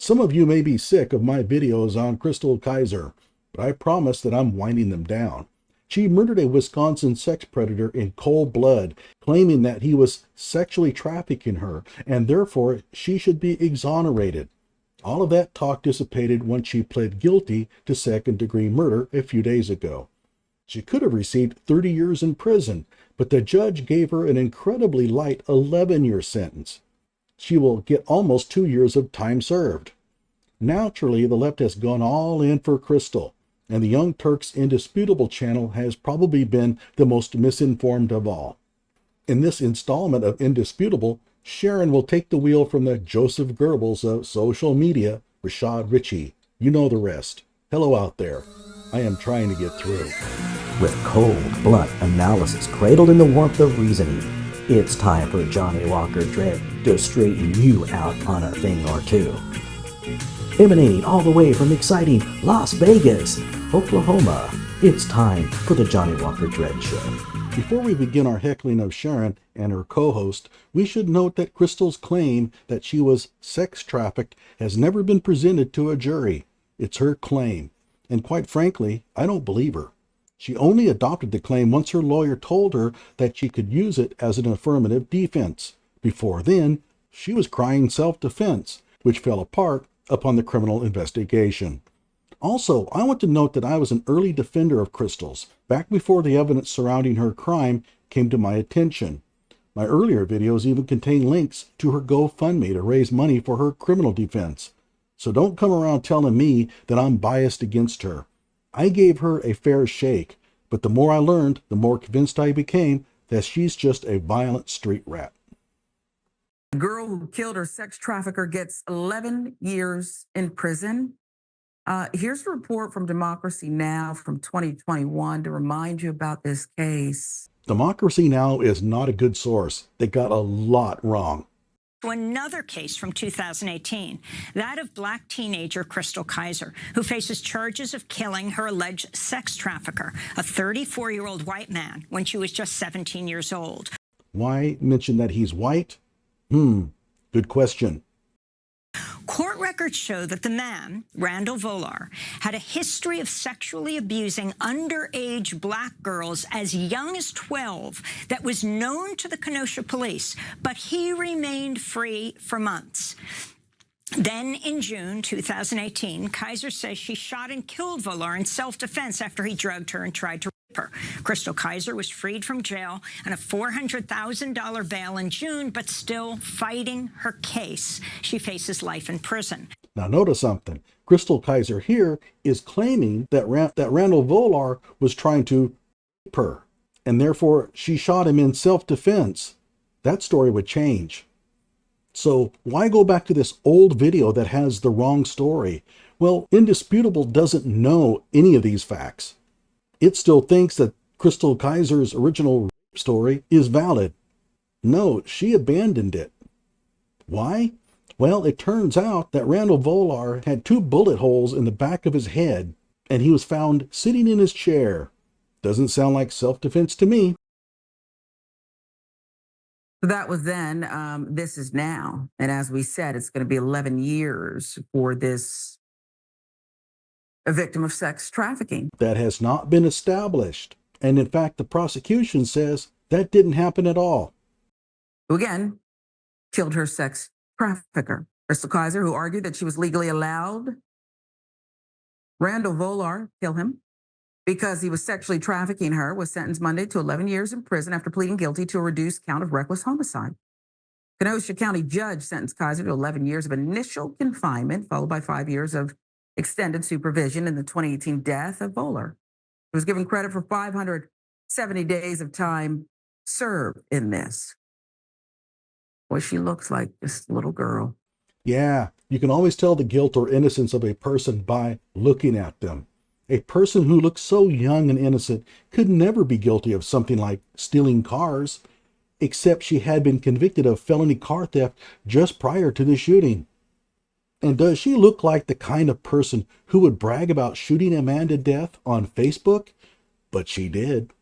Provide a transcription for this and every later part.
Some of you may be sick of my videos on Chrystul Kizer, but I promise that I'm winding them down. She murdered a Wisconsin sex predator in cold blood, claiming that he was sexually trafficking her, and therefore she should be exonerated. All of that talk dissipated once she pled guilty to second-degree murder a few days ago. She could have received 30 years in prison, but the judge gave her an incredibly light 11-year sentence. She will get almost 2 years of time served. Naturally, the left has gone all in for Chrystul, and the Young Turks Indisputable channel has probably been the most misinformed of all. In this installment of Indisputable, Sharon will take the wheel from the Joseph Goebbels of social media, Rashad Ritchie. You know the rest. Hello out there. I am trying to get through. With cold, blunt analysis cradled in the warmth of reasoning, it's time for Johnny Walker Dread to straighten you out on a thing or two. Emanating all the way from exciting Las Vegas, Oklahoma, it's time for the Johnny Walker Dread Show. Before we begin our heckling of Sharon and her co-host, we should note that Chrystul's claim that she was sex trafficked has never been presented to a jury. It's her claim, and quite frankly, I don't believe her. She only adopted the claim once her lawyer told her that she could use it as an affirmative defense. Before then, she was crying self-defense, which fell apart upon the criminal investigation. Also, I want to note that I was an early defender of Chrystul's, back before the evidence surrounding her crime came to my attention. My earlier videos even contain links to her GoFundMe to raise money for her criminal defense. So don't come around telling me that I'm biased against her. I gave her a fair shake, but the more I learned, the more convinced I became that she's just a violent street rat. The girl who killed her sex trafficker gets 11 years in prison. Here's a report from Democracy Now! From 2021 to remind you about this case. Democracy Now! Is not a good source. They got a lot wrong. Another case from 2018, that of Black teenager Chrystul Kizer, who faces charges of killing her alleged sex trafficker, a 34-year-old white man, when she was just 17 years old. Why mention that he's white? Good question. Court records show that the man, Randall Volar, had a history of sexually abusing underage Black girls as young as 12 that was known to the Kenosha police, but he remained free for months. Then in June 2018, Kizer says she shot and killed Volar in self-defense after he drugged her and tried to rape her. Chrystul Kizer was freed from jail on a $400,000 bail in June, but still fighting her case. She faces life in prison. Now notice something. Chrystul Kizer here is claiming that Randall Volar was trying to rape her, and therefore she shot him in self-defense. That story would change. So why go back to this old video that has the wrong story? Well, Indisputable doesn't know any of these facts. It still thinks that Chrystul Kizer's original story is valid. No, she abandoned it. Why? Well, it turns out that Randall Volar had 2 bullet holes in the back of his head, and he was found sitting in his chair. Doesn't sound like self-defense to me. That was then. This is now. And as we said, it's going to be 11 years for this a victim of sex trafficking. That has not been established. And in fact, the prosecution says that didn't happen at all. Who again killed her sex trafficker, Chrystul Kizer, who argued that she was legally allowed Randall Volar kill him because he was sexually trafficking her, was sentenced Monday to 11 years in prison after pleading guilty to a reduced count of reckless homicide. Kenosha County judge sentenced Kizer to 11 years of initial confinement, followed by 5 years of extended supervision in the 2018 death of Volar. He was given credit for 570 days of time served in this. Boy, she looks like this little girl. Yeah, you can always tell the guilt or innocence of a person by looking at them. A person who looks so young and innocent could never be guilty of something like stealing cars, except she had been convicted of felony car theft just prior to the shooting. And does she look like the kind of person who would brag about shooting a man to death on Facebook? But she did.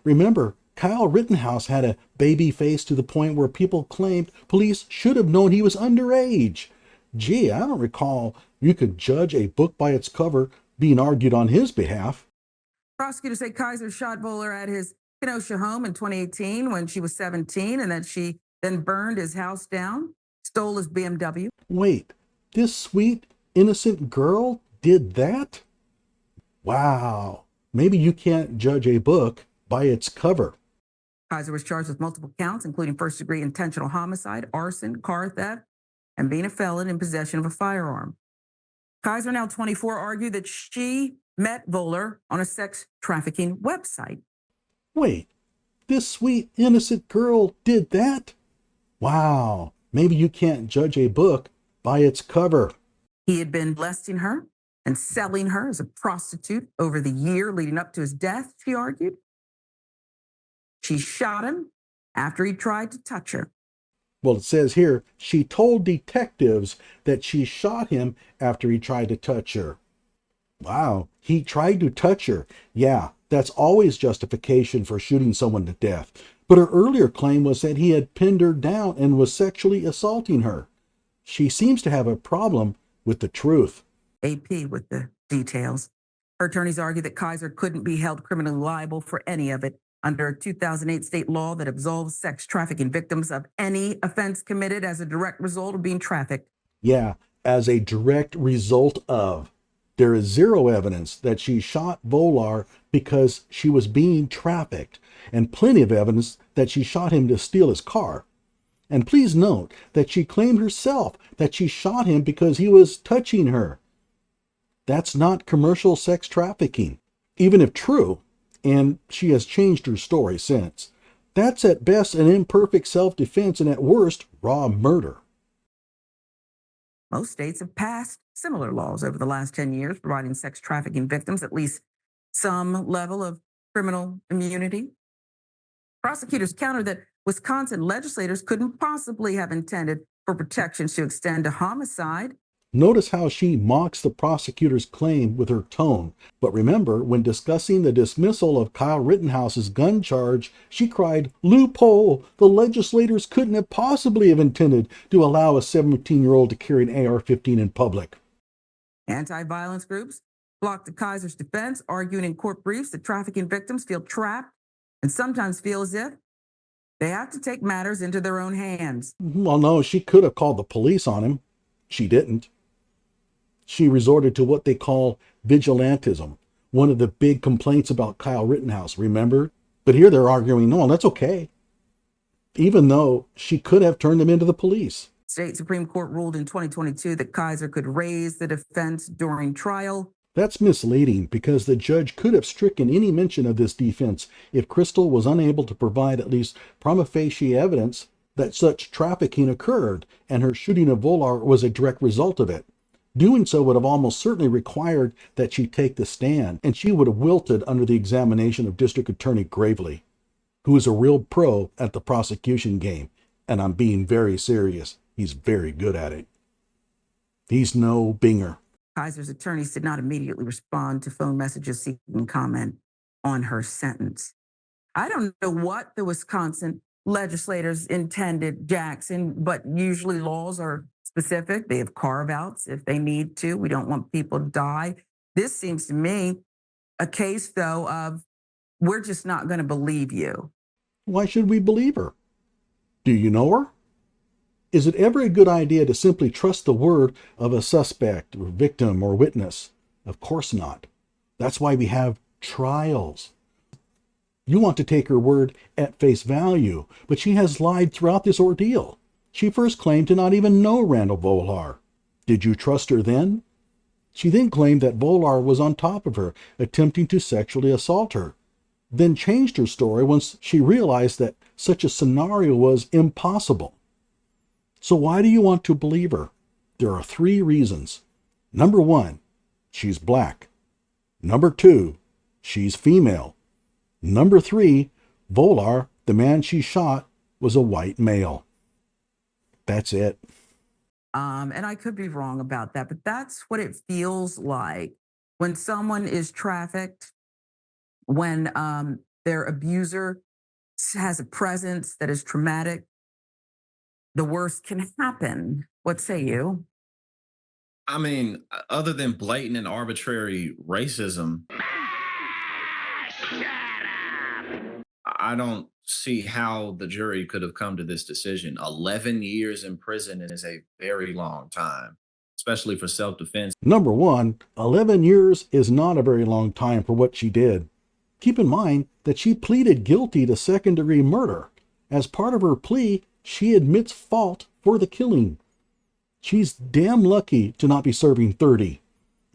Remember, Kyle Rittenhouse had a baby face to the point where people claimed police should have known he was underage. Gee, I don't recall you could judge a book by its cover being argued on his behalf. Prosecutors say Kizer shot Voller at his Kenosha home in 2018 when she was 17, and that she then burned his house down, stole his BMW. Wait, this sweet, innocent girl did that? Wow. Maybe you can't judge a book by its cover. Kizer was charged with multiple counts, including first-degree intentional homicide, arson, car theft, and being a felon in possession of a firearm. Kizer, now 24, argued that she met Voller on a sex trafficking website. Wait, this sweet, innocent girl did that? Wow. Maybe you can't judge a book by its cover. He had been molesting her and selling her as a prostitute over the year leading up to his death, she argued. She shot him after he tried to touch her. Well, it says here, she told detectives that she shot him after he tried to touch her. Wow, he tried to touch her. Yeah, that's always justification for shooting someone to death. But her earlier claim was that he had pinned her down and was sexually assaulting her. She seems to have a problem with the truth. AP with the details. Her attorneys argue that Kizer couldn't be held criminally liable for any of it under a 2008 state law that absolves sex trafficking victims of any offense committed as a direct result of being trafficked. Yeah, as a direct result of. There is zero evidence that she shot Volar because she was being trafficked, and plenty of evidence that she shot him to steal his car. And please note that she claimed herself that she shot him because he was touching her. That's not commercial sex trafficking, even if true, and she has changed her story since. That's at best an imperfect self-defense and at worst, raw murder. Most states have passed similar laws over the last 10 years, providing sex trafficking victims at least some level of criminal immunity. Prosecutors countered that Wisconsin legislators couldn't possibly have intended for protections to extend to homicide. Notice how she mocks the prosecutor's claim with her tone. But remember, when discussing the dismissal of Kyle Rittenhouse's gun charge, she cried, "Loophole! The legislators couldn't have possibly have intended to allow a 17-year-old to carry an AR-15 in public." Anti-violence groups blocked the Kizer's defense, arguing in court briefs that trafficking victims feel trapped and sometimes feel as if they have to take matters into their own hands. Well, no, she could have called the police on him. She didn't. She resorted to what they call vigilantism, one of the big complaints about Kyle Rittenhouse, remember? But here they're arguing, no, that's okay, even though she could have turned him into the police. State Supreme Court ruled in 2022 that Kizer could raise the defense during trial. That's misleading because the judge could have stricken any mention of this defense if Chrystul was unable to provide at least prima facie evidence that such trafficking occurred and her shooting of Volar was a direct result of it. Doing so would have almost certainly required that she take the stand, and she would have wilted under the examination of District Attorney Gravely, who is a real pro at the prosecution game, and I'm being very serious. He's very good at it. He's no binger. Kizer's attorneys did not immediately respond to phone messages seeking comment on her sentence. I don't know what the Wisconsin legislators intended, Jackson, but usually laws are specific. They have carve-outs if they need to. We don't want people to die. This seems to me a case, though, of we're just not going to believe you. Why should we believe her? Do you know her? Is it ever a good idea to simply trust the word of a suspect or victim or witness? Of course not. That's why we have trials. You want to take her word at face value, but she has lied throughout this ordeal. She first claimed to not even know Randall Volar. Did you trust her then? She then claimed that Volar was on top of her, attempting to sexually assault her, then changed her story once she realized that such a scenario was impossible. So why do you want to believe her? There are 3 reasons. Number 1, she's black. Number 2, she's female. Number 3, Volar, the man she shot, was a white male. That's it. And I could be wrong about that, but that's what it feels like when someone is trafficked, when their abuser has a presence that is traumatic. The worst can happen. What say you? I mean, other than blatant and arbitrary racism, I don't see how the jury could have come to this decision. 11 years in prison is a very long time, especially for self defense. Number one, 11 years is not a very long time for what she did. Keep in mind that she pleaded guilty to second-degree murder. As part of her plea, she admits fault for the killing. She's damn lucky to not be serving 30.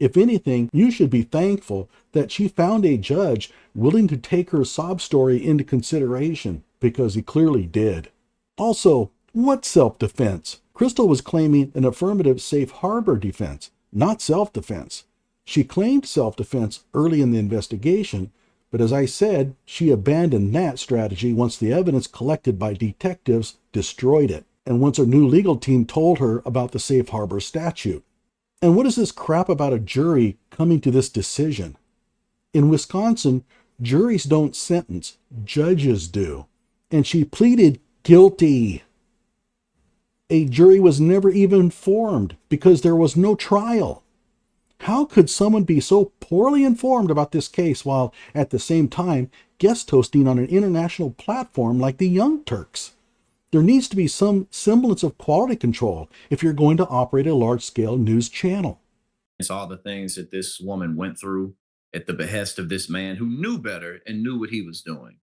If anything, you should be thankful that she found a judge willing to take her sob story into consideration, because he clearly did. Also, what self-defense? Chrystul was claiming an affirmative safe harbor defense, not self-defense. She claimed self-defense early in the investigation, but as I said, she abandoned that strategy once the evidence collected by detectives destroyed it, and once her new legal team told her about the safe harbor statute. And what is this crap about a jury coming to this decision? In Wisconsin, juries don't sentence, judges do. And she pleaded guilty. A jury was never even formed because there was no trial. How could someone be so poorly informed about this case while at the same time guest hosting on an international platform like the Young Turks? There needs to be some semblance of quality control if you're going to operate a large-scale news channel. It's all the things that this woman went through at the behest of this man who knew better and knew what he was doing.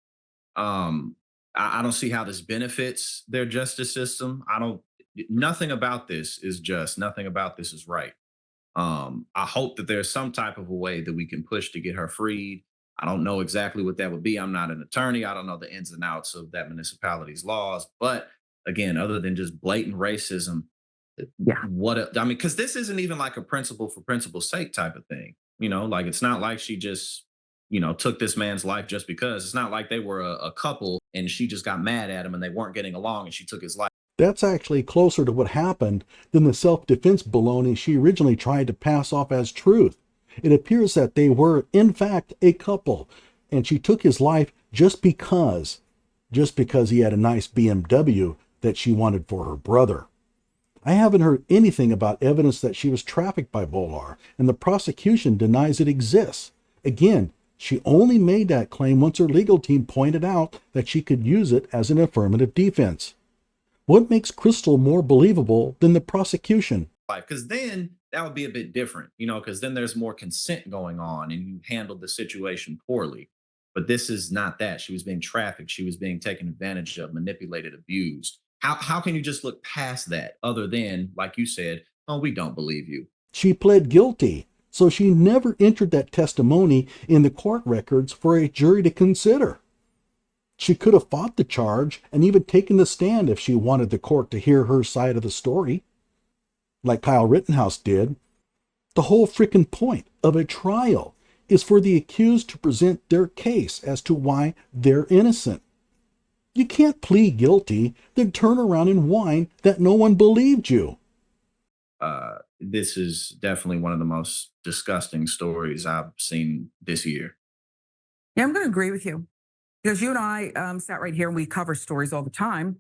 I don't see how this benefits their justice system. Nothing about this is just, nothing about this is right. I hope that there's some type of a way that we can push to get her freed. I don't know exactly what that would be. I'm not an attorney. I don't know the ins and outs of that municipality's laws. But again, other than just blatant racism, Yeah. Because this isn't even like a principle for principle's sake type of thing. Like it's not like she just, took this man's life just because. It's not like they were a couple and she just got mad at him and they weren't getting along and she took his life. That's actually closer to what happened than the self-defense baloney she originally tried to pass off as truth. It appears that they were, in fact, a couple, and she took his life just because he had a nice BMW that she wanted for her brother. I haven't heard anything about evidence that she was trafficked by Volar, and the prosecution denies it exists. Again, she only made that claim once her legal team pointed out that she could use it as an affirmative defense. What makes Chrystul more believable than the prosecution? Because then that would be a bit different, because then there's more consent going on and you handled the situation poorly. But this is not that. She was being trafficked. She was being taken advantage of, manipulated, abused. How can you just look past that other than, like you said, oh, we don't believe you? She pled guilty, so she never entered that testimony in the court records for a jury to consider. She could have fought the charge and even taken the stand if she wanted the court to hear her side of the story, like Kyle Rittenhouse did. The whole frickin' point of a trial is for the accused to present their case as to why they're innocent. You can't plead guilty, then turn around and whine that no one believed you. This is definitely one of the most disgusting stories I've seen this year. Yeah, I'm going to agree with you. Because you and I sat right here and we cover stories all the time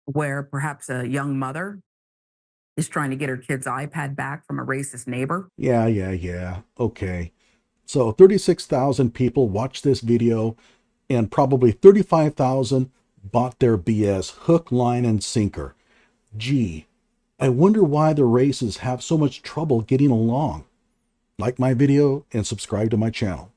where perhaps a young mother is trying to get her kid's iPad back from a racist neighbor. Yeah. Okay. So 36,000 people watched this video and probably 35,000 bought their BS hook, line, and sinker. Gee, I wonder why the races have so much trouble getting along. Like my video and subscribe to my channel.